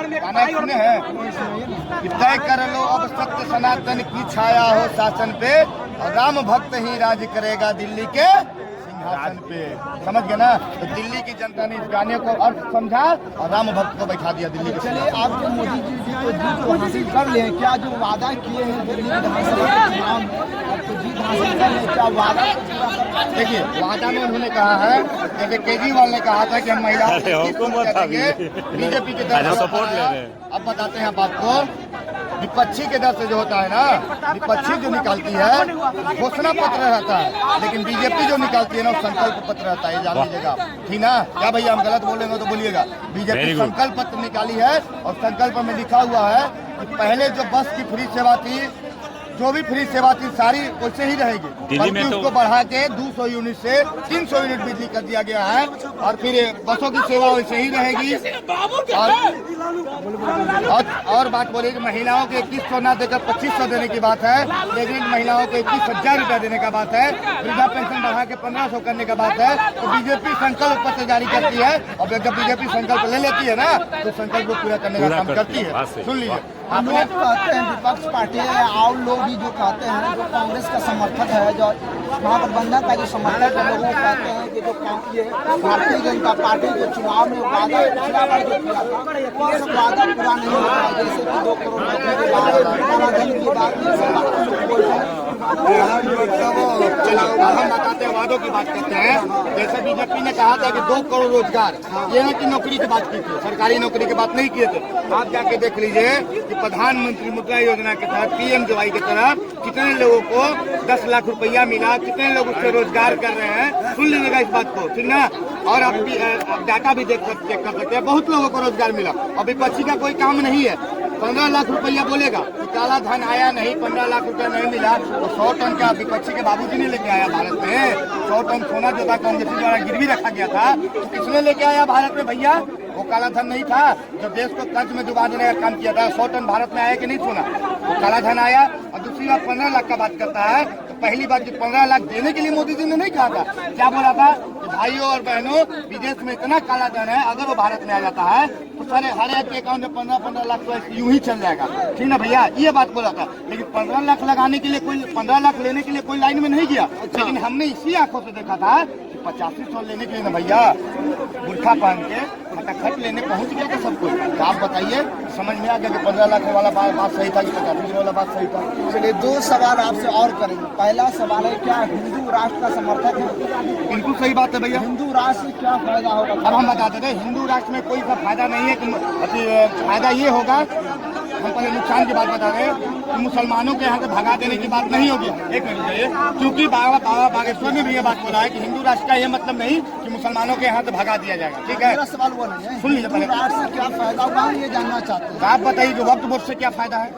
गाना सुने हैं कि तय कर लो अब सत्य सनातन की छाया हो शासन पे और राम भक्त ही राज करेगा दिल्ली के सिंहासन पे। समझ गए ना? तो दिल्ली की जनता ने इस गाने को अर्थ समझा और राम भक्त को बैठा दिया दिल्ली के। चलिए, आपके मोदी जी तो जीत को हासिल कर ले, क्या जो वादा किए हैं दिल्ली विधानसभा के चुनाव में आपको जीत हासिल कर ले, क्या वादा? देखिए, वादा में उन्होंने कहा है, जैसे केजरीवाल ने कहा था कि हम महिलाओं बीजेपी की तरफ सपोर्ट ले रहे हैं। अब बताते हैं बात को, विपक्षी के दर से जो होता है ना, विपक्षी जो निकालती है घोषणा पत्र रहता है, लेकिन बीजेपी जो निकालती है ना संकल्प पत्र रहता है। जान लीजिएगा, ठीक ना? क्या भैया हम गलत बोलेंगे तो बोलिएगा। बीजेपी संकल्प पत्र निकाली है और संकल्प में लिखा हुआ है कि पहले जो बस की फ्री सेवा थी, जो भी फ्री सेवा थी सारी वैसे ही रहेगी, बल्कि उसको बढ़ा के 200 यूनिट से 300 यूनिट बिजली कर दिया गया है और फिर बसों की सेवा वैसे ही रहेगी। और बात बोलिए कि महिलाओं को 2100 ना देकर 2500 देने की बात है, प्रेग्नेंट महिलाओं को 21,000 रुपया देने का बात है, वृद्धा पेंशन बढ़ा के 1500 करने का बात है। तो बीजेपी संकल्प पत्र जारी करती है और जब बीजेपी संकल्प ले लेती है ना तो संकल्प को पूरा करने का काम करती है। सुन लीजिए, लोग कहते हैं विपक्ष पार्टी है और लोग भी जो कहते हैं जो कांग्रेस का समर्थक है, जो महागठबंधन का जो समर्थक है, लोग कहते हैं कि जो भारतीय जनता पार्टी के चुनाव में वादा पिछला बार जो किया था वो सब वादा पूरा नहीं हो रहा है, जैसे कि 2 करोड़ की बात हम बताते हैं, वादों की बात करते हैं। जैसे बीजेपी ने कहा था कि 2 करोड़ रोजगार, ये है कि नौकरी की बात की थी, सरकारी नौकरी की बात नहीं किए थे। आप जाके देख लीजिए कि प्रधानमंत्री मुद्रा योजना के तहत PMJY के तरफ कितने लोगों को 10 लाख रुपया मिला, कितने लोग उससे रोजगार कर रहे हैं। सुन लीजिएगा इस बात को, ठीक ना? और आप डाटा भी चेक कर सकते हैं, बहुत लोगों को रोजगार मिला। और विपक्षी का कोई काम नहीं है, 15 लाख रुपया बोलेगा कि काला धन आया नहीं, 15 लाख रुपया नहीं मिला, तो 100 टन का विपक्षी के बाबूजी ने लेके आया भारत में। 100 टन सोना जो था कांग्रेस द्वारा गिरवी रखा गया था, तो किसने लेके आया भारत में भैया? वो काला धन नहीं था जो देश को कर्ज में डुबा देने का काम किया था। 100 टन भारत में आया कि नहीं सोना? वो काला धन आया। और दूसरी बात 15 लाख का बात करता है, तो पहली बात कि 15 लाख देने के लिए मोदी जी ने नहीं कहा था, क्या बोला था कि भाइयों और बहनों विदेश में इतना काला धन है, अगर वो भारत में आ जाता है तो सारे हर एक के अकाउंट में 15-15 लाख तो यूं ही चल जाएगा, ठीक ना भैया? ये बात बोला था। लेकिन 15 लाख लगाने के लिए कोई 15 लाख लेने के लिए कोई लाइन में नहीं गया। लेकिन हमने इसी आंखों से देखा था कि 8500 लेने के लिए ना भैया बुरखा पहन के खटाखट लेने पहुंच गया था सब कुछ। तो आप बताइए, समझ में आ गया कि 15 लाख वाला बात सही था कि 8500 वाला बात सही था? चलिए, 2 सवाल आपसे और करेंगे। पहला सवाल है, क्या हिंदू राष्ट्र का समर्थक है? बिल्कुल सही बात है भैया। हिंदू राष्ट्र से क्या फायदा होगा? अब हम बताते थे हिंदू राष्ट्र में कोई सा फायदा नहीं है कि फायदा ये होगा, हम पहले नुकसान की बात बता रहे हैं कि मुसलमानों के यहाँ से भगा देने की बात नहीं होगी। एक मिनट चाहिए, क्योंकि बाबा बागेश्वर ने भी ये बात बोला है कि हिंदू राष्ट्र का ये मतलब नहीं कि मुसलमानों के यहाँ से भगा दिया जाएगा, ठीक है? मेरा सवाल वो नहीं है, सुन लीजिए पहले, राष्ट्र से क्या फायदा होगा ये जानना चाहते हैं। आप बताइए कि वक्फ बोर्ड से क्या फायदा है?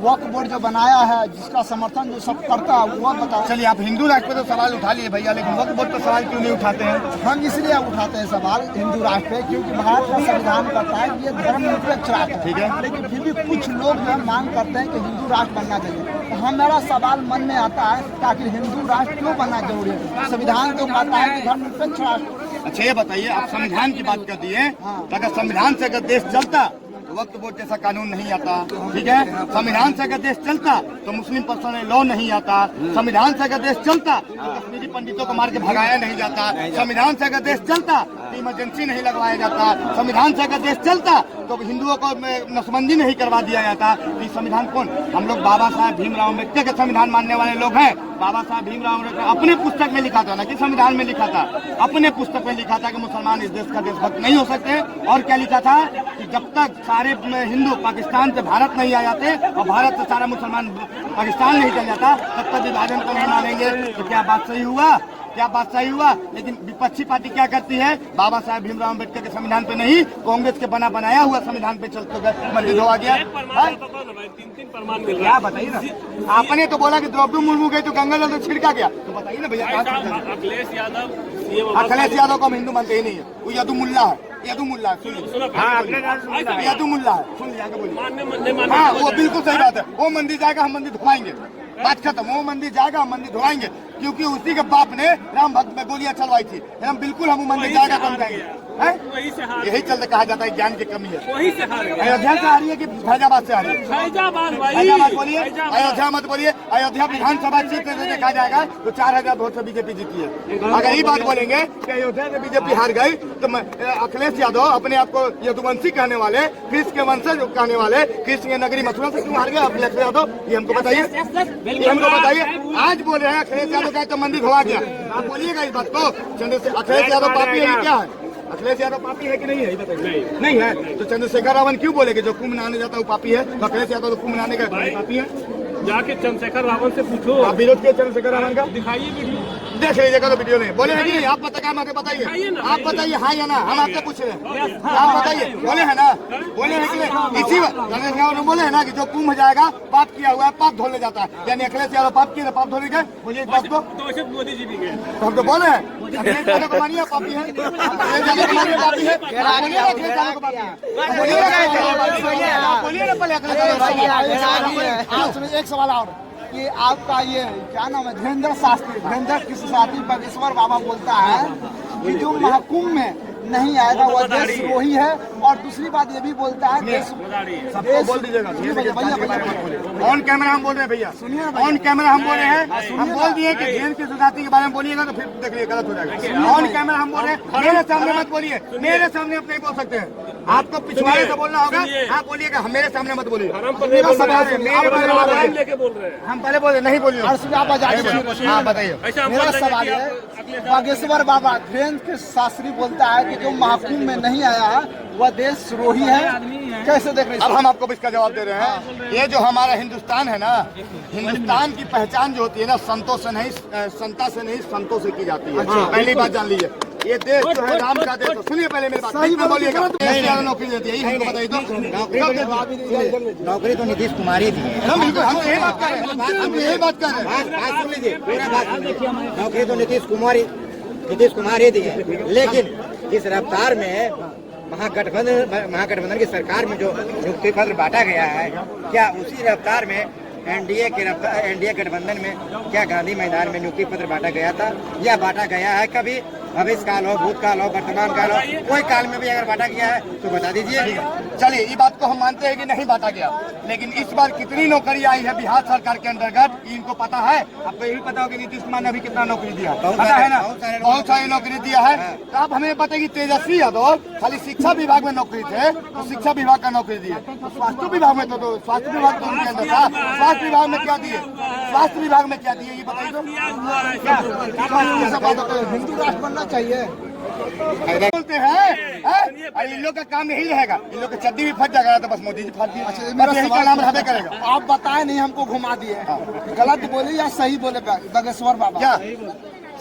वक्फ बोर्ड जो बनाया है, जिसका समर्थन जो सब करता है वो बताओ। चलिए, आप हिंदू राष्ट्र पे तो सवाल उठा लिए भैया, लेकिन वक्फ बोर्ड पर सवाल क्यों नहीं उठाते हैं? हम इसलिए उठाते हैं सवाल हिंदू राष्ट्र पे क्योंकि भारत का संविधान कहता है कि ये धर्मनिरपेक्ष राष्ट्र है, ठीक है? लेकिन फिर भी कुछ लोग जो मांग करते हैं कि हिंदू राष्ट्र बनना चाहिए। तो हमारा सवाल मन में आता है ताकि हिंदू राष्ट्र क्यों बनना जरूरी है? संविधान तो कहता है कि धर्मनिरपेक्ष राष्ट्र। अच्छा, ये बताइए, आप संविधान की बात कर दिए, तो अगर संविधान से अगर देश चलता तो वक्फ बोर्ड जैसा कानून नहीं आता, ठीक है? संविधान से अगर देश चलता तो मुस्लिम पर्सनल लॉ नहीं आता। संविधान से अगर देश चलता तो कश्मीरी पंडितों को मार के भगाया नहीं जाता। संविधान से अगर देश चलता तो इमरजेंसी नहीं लगवाया जाता। संविधान से अगर देश चलता तो हिंदुओं को नसबंदी नहीं करवा दिया जाता। तो संविधान कौन? हम लोग बाबा साहब भीमराव अम्बेडकर के संविधान मानने वाले लोग हैं। बाबा साहब भीमराव अम्बेडकर अपने पुस्तक में लिखा था, ना कि संविधान में लिखा था, अपने पुस्तक में लिखा था कि मुसलमान इस देश का देशभक्त नहीं हो सकते। और क्या लिखा था कि जब तक सारे हिंदू पाकिस्तान से भारत नहीं आ जाते और भारत से सारा मुसलमान पाकिस्तान नहीं चल जाता तब तक विभाजन को नहीं मानेंगे। तो क्या बात सही हुआ? क्या बात सही हुआ? लेकिन विपक्षी पार्टी क्या करती है? बाबा साहब भीमराव अम्बेडकर के संविधान पे नहीं, कांग्रेस के बनाया हुआ संविधान पे चलते हुए मंदिर हो गया। क्या बताइए ना, आपने तो बोला कि द्रौपदी मुर्मू गई तो गंगा जल तो छिड़का गया, तो बताइए ना भैया। अखिलेश यादव को हम हिंदू मानते ही नहीं है, वो यदु मुल्ला है। यदु मुल्ला, सुनिए, यदु मुल्ला है, सुन लिया बोलिए। हाँ, वो बिल्कुल सही बात है। वो मंदिर जाएगा, हम मंदिर धुआएंगे, बात खत्म। वो मंदिर जाएगा, हम मंदिर धुआएंगे, क्योंकि उसी के बाप ने राम भक्त में गोलियां चलवाई थी। हम बिल्कुल हम मंदिर जाएगा, हम जाएंगे। है? वही से हार यही चलते कहा जाता है ज्ञान की कमी है। वही से हार गए। अयोध्या से आ रही है कि फैजाबाद से आ रही है? फैजाबाद भाई, फैजाबाद बोलिए, अयोध्या मत बोलिए। अयोध्या विधानसभा सीट से देखा जाएगा तो 4000 वोट से बीजेपी जीती है। अगर ये बात बोलेंगे कि अयोध्या से बीजेपी हार गई तो अखिलेश यादव अपने आप को यदुवंशी कहने वाले, कृष्ण के वंशज कहने वाले, कृष्ण के नगरी मथुरा से क्यों हार गए अखिलेश यादव? ये हमको बताइए, ये हमको बताइए। आज बोल रहे हैं अखिलेश यादव का तो मंदिर धोआ गया, आप बोलिएगा इस बात को? अखिलेश यादव पापी है क्या है? अखिलेश यादव पापी है कि नहीं है? बताइए। नहीं है तो चंद्रशेखर रावण क्यों बोलेगे जो कुंभ नहाने जाता है वो पापी है? तो अखिलेश यादव तो कुंभ नहाने का पापी है? जाके चंद्रशेखर रावण से पूछो। आप विरोध किए चंद्रशेखर रावण का? दिखाइए वीडियो, देख लीजिएगा तो वीडियो नहीं बोले है कि नहीं? आप बताइए, आप बताइए हाँ या ना, हम आपसे पूछ रहे हैं, आप बताइए। बोले है ना, बोले है कि नहीं? इसी चंद्रशेखर बोले है ना कि जो कुंभ जाएगा पाप किया हुआ है पाप धोने जाता है, यानी अखिलेश यादव पाप किए पाप धोने गए। बोलिए इस बात को। तो मोदी जी भी गए, तो हम तो बोले हैं अखिलेश यादव को मानिए पापी है, अखिलेश यादव को मानिए पापी है। अखिलेश यादव को पापी है, बोलिए ना पहले अखिलेश यादव। एक सवाल और कि आपका ये क्या नाम है, धीरेन्द्र कृष्ण शास्त्री बागेश्वर बाबा बोलता है कि जो महाकुंभ में नहीं आएगा वह देशद्रोही है, और दूसरी बात ये भी बोलता है सबको बोल दीजिएगा भैया, ऑन कैमरा हम बोल रहे हैं भैया, सुनिए ऑन कैमरा हम बोल रहे हैं, हम बोल दिए कि जैन की सोसाइटी के बारे में बोलिएगा तो फिर देखिए गलत हो जाएगा। ऑन कैमरा हम बोल रहे हैं, मेरे सामने मत बोलिए, मेरे सामने आप नहीं बोल सकते हैं, आपको पिछवाड़े से बोलना होगा। आप बोलिएगा, मेरे सामने मत बोलिए, मेरा सवाल है, लेके बोल रहे हैं। हम पहले बोले नहीं बोलिए। हाँ बताइए। मेरा सवाल है, बागेश्वर बाबा धीरेन्द्र कृष्ण शास्त्री बोलता है कि जो महाकुंभ में नहीं आया वह देशद्रोही है, कैसे देख रहे हैं? अब हम आपको इसका जवाब दे रहे हैं। ये जो हमारा हिंदुस्तान है ना, हिंदुस्तान की पहचान जो होती है ना, संतों से नहीं, संता से नहीं, संतों से की जाती है। पहली बात जान लीजिए, ये देश जो है राम का देश। तो सुनिए पहले मेरी बात, सही बोलिएगा। नौकरी देती है, यही हमको बताइए तो। नौकरी तो नीतीश कुमार ही दी है। हम बिल्कुल हम यही बात कर रहे हैं, हम यही बात कर रहे हैं। बात सुन लीजिए, पूरा बात सुन लीजिए। नौकरी तो नीतीश कुमार ही दी है, लेकिन इस रफ्तार में महागठबंधन की सरकार में जो नियुक्ति पत्र बांटा गया है, क्या उसी रफ्तार में एनडीए गठबंधन में क्या गांधी मैदान में नियुक्ति पत्र बांटा गया था, या बांटा गया है कभी? भविष्य काल हो, भूतकाल हो, वर्तमान काल हो, कोई काल में भी अगर बांटा गया है तो बता दीजिए। चलिए ये बात को हम मानते हैं कि नहीं बांटा गया, लेकिन इस बार कितनी नौकरी आई है बिहार सरकार के अंतर्गत इनको पता है? आपको यही पता हो कि नीतीश कुमार ने अभी कितना नौकरी दिया पता है ना? बहुत सारी नौकरी दिया है। तो आप हमें बताइए, तेजस्वी यादव खाली शिक्षा विभाग में नौकरी थे तो शिक्षा विभाग का नौकरी दिए, तो स्वास्थ्य विभाग में तो स्वास्थ्य विभाग तो उनके अंदर था, स्वास्थ्य विभाग में क्या दिए? स्वास्थ्य विभाग में क्या दिए ये बताइए तो। हिंदू राष्ट्र बनना चाहिए बोलते हैं इन लोग का काम यही रहेगा, इन लोग का चड्डी भी फट जाएगा तो बस मोदी जी फट दिए, मेरा यही का नाम रहबे करेगा। आप बताए नहीं, हमको घुमा दिए, गलत बोले या सही बोले बागेश्वर बाबा? क्या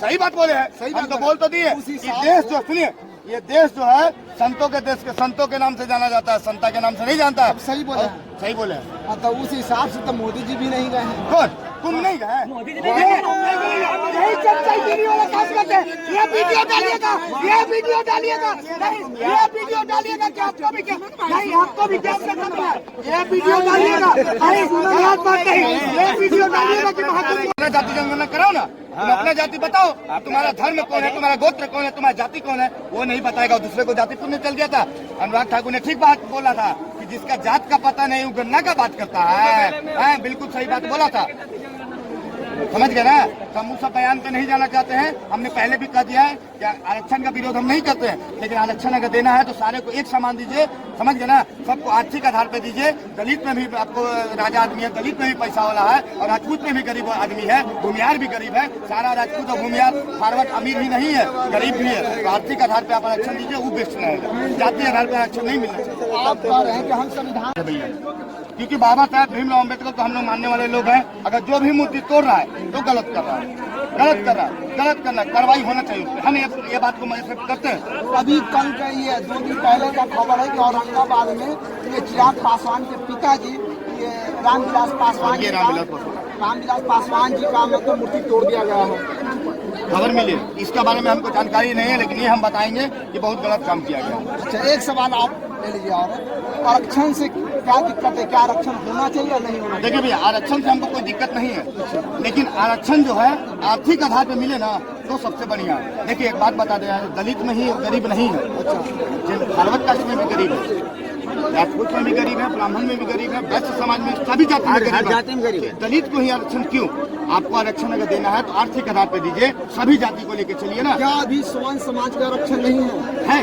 सही बात बोले हैं? सही बात तो बोल तो दिए। देश जो सुनिए, ये देश जो है संतों के देश के, संतों के नाम से जाना जाता है, संता के नाम से नहीं जानता है। सही बोले, सही बोले। तो उस हिसाब से तो मोदी जी भी नहीं गए हैं। कौन? तुम नहीं गए? यही चर्चा टीवी वाला काम करते हैं। ये वीडियो डालिएगा, ये वीडियो डालिएगा, ये वीडियो डालिएगा कि आपको भी क्या नहीं, आपको भी क्या करना है? ये वीडियो डालिएगा, गलत बात नहीं, ये वीडियो डालिएगा कि महाकुंभ जाति जनगणना कराओ ना, तुम अपना जाति बताओ, तुम्हारा धर्म कौन है, तुम्हारा गोत्र कौन है, तुम्हारा जाति कौन है, वो नहीं बताएगा, दूसरे को जाति पुण्य चल गया था। अनुराग ठाकुर ने ठीक बात बोला था कि जिसका जात का पता नहीं वो गन्ना का बात करता है। बिल्कुल सही बात बोला था, समझ गए ना? हम उस बयान पे नहीं जाना चाहते हैं। हमने पहले भी कह दिया है कि आरक्षण का विरोध हम नहीं करते हैं, लेकिन आरक्षण अगर देना है तो सारे को एक समान दीजिए, समझ गए ना? सबको आर्थिक आधार पे दीजिए। दलित में भी आपको राजा आदमी है, दलित में भी पैसा वाला है, और राजपूत में भी गरीब आदमी है, भूमियार भी गरीब है। सारा राजपूत और भूमियार फारवर्ड अमीर ही नहीं है, गरीब भी है। तो आर्थिक आधार पे आप आरक्षण दीजिए, वो बेस्ट रहेगा। जातीय आधार पर आरक्षण नहीं मिलना चाहिए। आप कह रहे हैं कि हम संविधान भैया, क्योंकि बाबा साहब भीमराव अम्बेडकर को हम लोग मानने वाले लोग हैं। अगर जो भी मूर्ति तोड़ रहा है तो गलत कर रहा है, गलत कर रहा है, गलत करना, कार्रवाई होना चाहिए। हम ये बात को एक्सेप्ट करते हैं। अभी कल का ये 2 दिन पहले का खबर है कि औरंगाबाद में ये चिराग पासवान के पिताजी, ये रामविलास पासवान जी का मतलब मूर्ति तोड़ दिया गया है। खबर मिली, इसके बारे में हमको जानकारी नहीं है, लेकिन ये हम बताएंगे कि बहुत गलत काम किया गया। अच्छा, एक सवाल आप ले लीजिए। और आरक्षण से क्या दिक्कत है, क्या आरक्षण होना चाहिए या नहीं होना चाहिए? देखिए भैया, आरक्षण से हमको कोई दिक्कत नहीं है, लेकिन आरक्षण जो है आर्थिक आधार पे मिले ना तो सबसे बढ़िया है। देखिए एक बात बता दें, दलित में ही गरीब नहीं है, फारवर्ड कास्ट में भी गरीब है, राजपूत में भी गरीब है, ब्राह्मण में भी गरीब है, वैश्य समाज में सभी जाति में गरीब है। दलित को ही आरक्षण क्यों? आपको आरक्षण अगर देना है तो आर्थिक आधार पे दीजिए, सभी जाति को लेके चलिए ना। क्या अभी स्वर्ण समाज का आरक्षण नहीं है?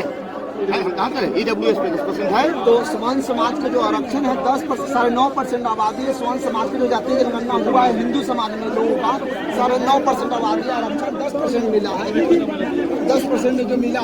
हम कहाँ करें? EWS पे 10% है। तो स्वर्ण समाज का जो आरक्षण है 10%, 9.5% आबादी है स्वर्ण समाज की जो जाति जनगणना हुआ है हिंदू समाज में लोगों का 9.5% आबादी, आरक्षण 10% मिला है। 10% में जो मिला